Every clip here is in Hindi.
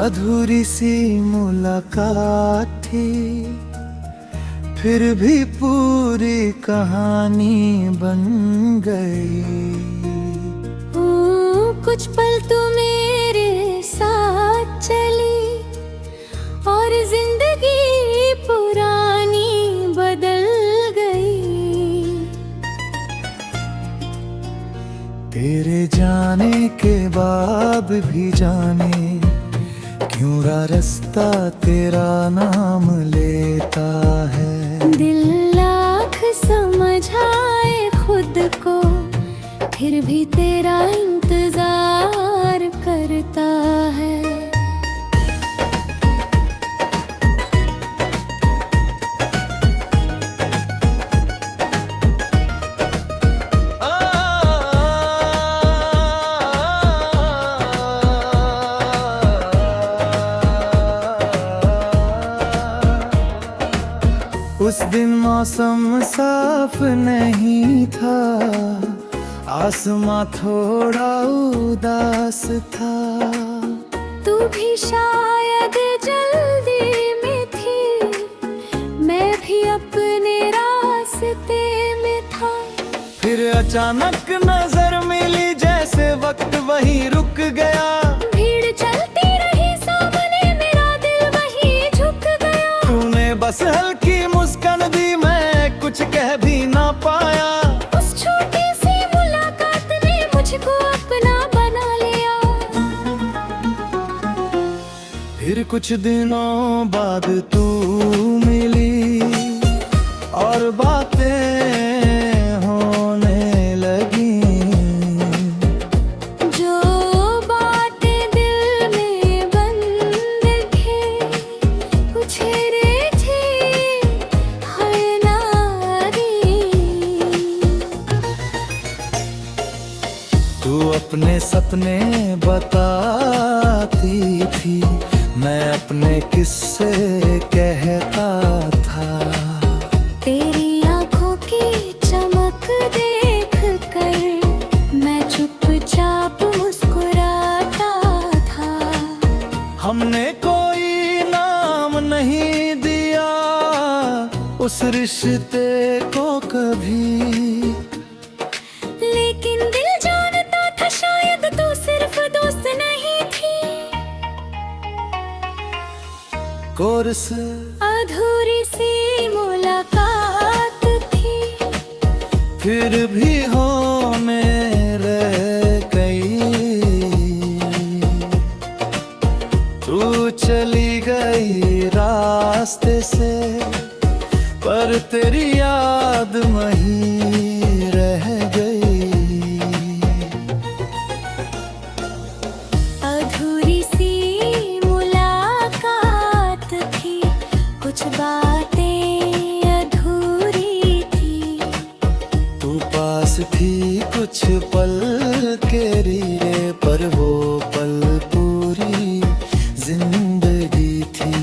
अधूरी सी मुलाकात थी, फिर भी पूरी कहानी बन गई। कुछ पल तू मेरे साथ चली और जिंदगी पुरानी बदल गई। तेरे जाने के बाद भी जाने क्यों रास्ता तेरा नाम लेता है। दिल लाख समझाए खुद को, फिर भी तेरा इंतजार करता है। उस दिन मौसम साफ नहीं था, आसमां थोड़ा उदास था। तू भी शायद जल्दी में थी, मैं भी अपने रास्ते में था। फिर अचानक नजर मिली, जैसे वक्त वहीं रुक गया। भीड़ चलती रही सामने, मेरा दिल वहीं झुक गया। तूने बस हल्की मुस्कान दी, मैं कुछ कह भी ना पाया। उस छोटी सी मुलाकात ने मुझको अपना बना लिया। फिर कुछ दिनों बाद तू मिली और बातें होने लगी। जो बातें दिल में बंद थे, उछेरे थे हर नारी। तू अपने सपने बताती थी, मैं अपने किस्से कहता था। तेरी आंखों की चमक देख कर मैं चुपचाप मुस्कुराता था। हमने कोई नाम नहीं दिया उस रिश्ते को कभी, लेकिन दिल जानता था शायद तू सिर्फ दोस्त नहीं थी। कोर्स अधूरी सी मुलाकात थी, फिर भी होने रह गई। तू चली गई रास्ते से, पर तेरी याद वहीं रह गई। अधूरी सी मुलाकात थी, कुछ बातें अधूरी थी। तू पास थी कुछ पल के लिए, पर वो पल पूरी जिंदगी थी।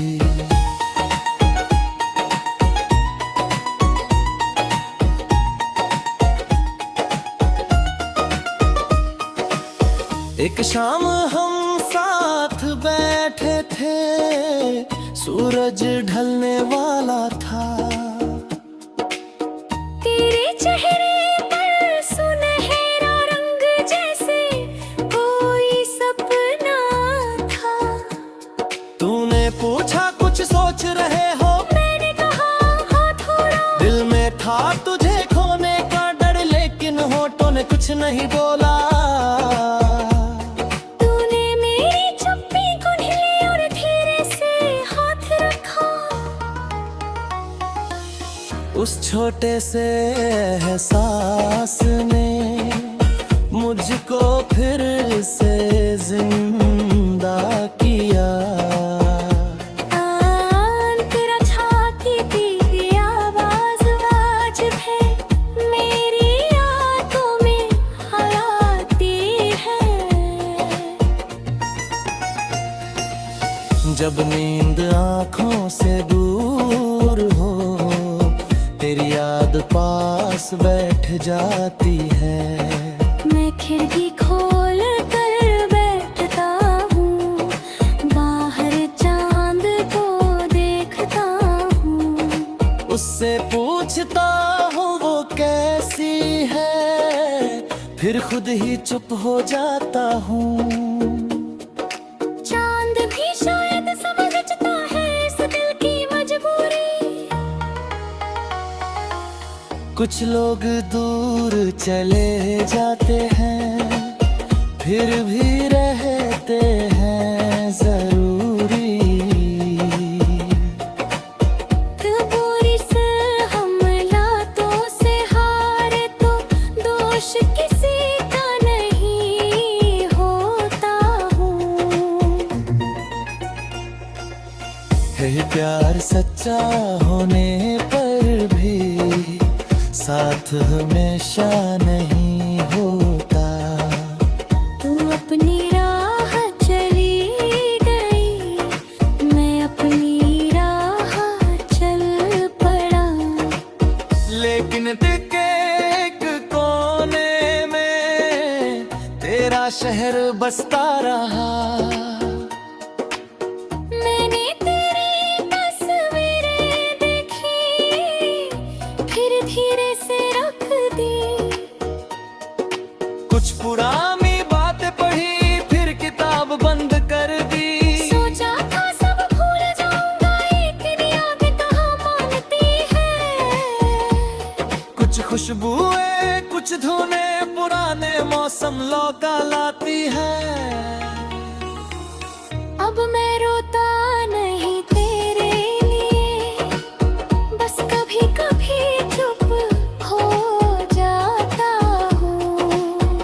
एक शाम हम साथ बैठे थे, सूरज ढलने वाला था। तेरे चेहरे पर सुनहरा रंग जैसे कोई सपना था। तूने पूछा कुछ सोच रहे हो, मैंने कहा हाँ थोड़ा। दिल में था तुझे खोने का डर, लेकिन होठों ने कुछ नहीं बोला। तूने मेरी चुप्पी को ढीली और धीरे से हाथ रखा। उस छोटे से एहसास ने मुझको फिर से जिंदा किया। तेरा छाती की आवाज आज है मेरी आंखों में आती है। जब नींद आँखों से दूर हो, तेरी याद पास बैठ जाती है। मैं खिड़की खोल कर बैठता हूँ, बाहर फिर खुद ही चुप हो जाता हूँ। चांद भी शायद समझता है इस दिल की मजबूरी। कुछ लोग दूर चले जाते हैं, फिर भी रहते हैं जरूरी। बोरी से हमलातों से हारे तो दोष किसी का नहीं होता हूँ। है प्यार सच्चा होने पर भी साथ हमेशा नहीं होता। तू अपनी राह चली गई, मैं अपनी राह चल पड़ा। लेकिन दिल के एक कोने में तेरा शहर बसता रहा। मैंने तेरी तस्वीरें देखी, फिर धीरे से रख दी। कुछ पुरानी बातें पढ़ी, फिर किताब बंद कर दी। सोचा था सब भूल जाऊंगा, एक याद कहाँ मानती है। कुछ खुशबुएं, कुछ धुनें पुराने मौसम लौटा लाती है। अब मैं रोता नहीं तेरे लिए, बस कभी कभी चुप हो जाता हूँ।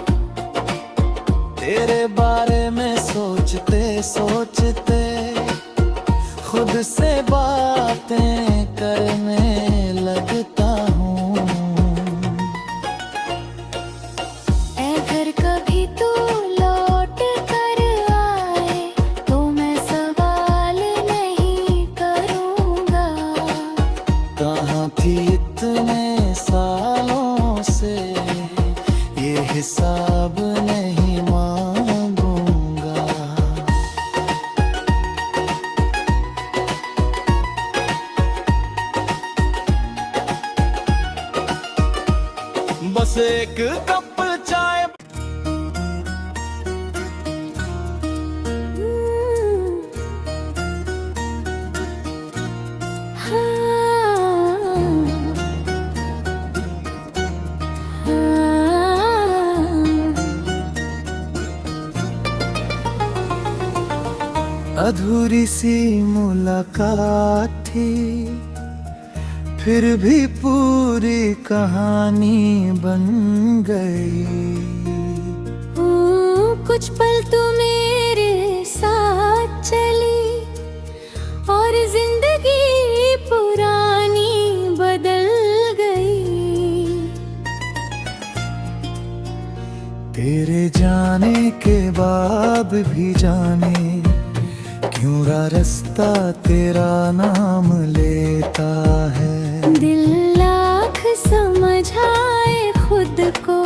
तेरे बारे में सोचते सोचते खुद से बातें करने लगता हूँ। अगर कभी तू लौट कर आए तो मैं सवाल नहीं करूँगा। कहाँ थी इतने सालों से, ये हिसाब नहीं मांगूंगा। बस एक कप चाय। अधूरी सी मुलाकात थी, फिर भी पूरी कहानी बन गई। कुछ पल तू मेरे साथ चली और जिंदगी पुरानी बदल गई। तेरे जाने के बाद भी जाने क्यों रास्ता तेरा नाम लेता है। दिल लाख समझाए खुद को,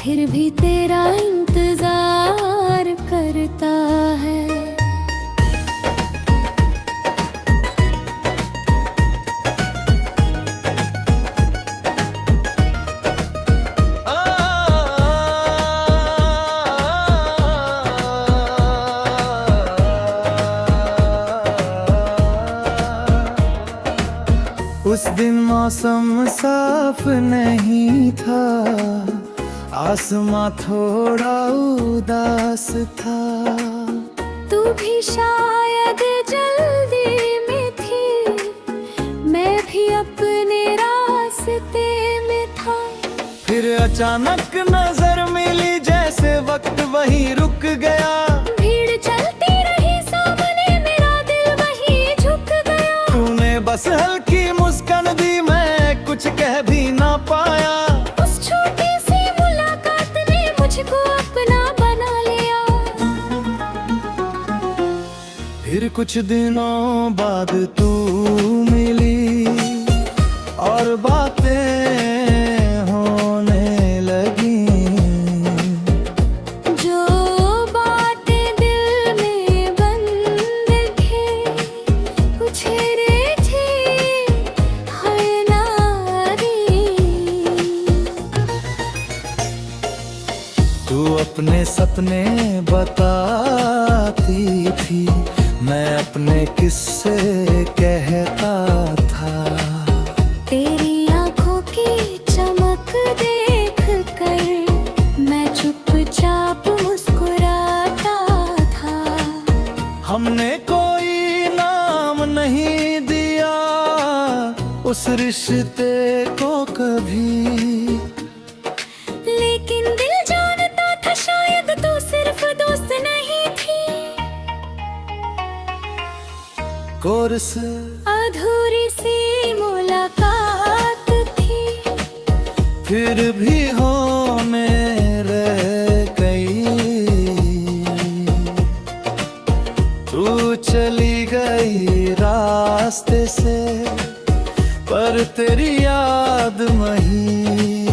फिर भी तेरा इंतजार करता है। उस दिन मौसम साफ नहीं था, आसमां थोड़ा उदास था। तू भी शायद जल्दी में थी, मैं भी अपने रास्ते में था। फिर अचानक नजर मिली, जैसे वक्त वहीं रुक गया। भीड़ चलती रही सामने, मेरा दिल वहीं झुक गया। तूने बस हल्की मुस्कान दी, मैं कुछ कह भी ना पाया। उस छोटी सी मुलाकात ने मुझको अपना बना लिया। फिर कुछ दिनों बाद तू मिली और बातें होने लगी। जो बातें दिल में बंद थे, उछेरे थे हर नारी। तू अपने सपने बताती थी, मैं अपने किस्से कहता था। तेरी आंखों की चमक देख कर मैं चुपचाप मुस्कुराता था। हमने कोई नाम नहीं दिया उस रिश्ते को कभी, लेकिन दिल जानता था शायद तू सिर्फ दोस्त नहीं थी। कोर्स अधूरी सी मुलाकात थी, फिर भी होने रह गई। तू चली गई रास्ते से, पर तेरी याद वहीं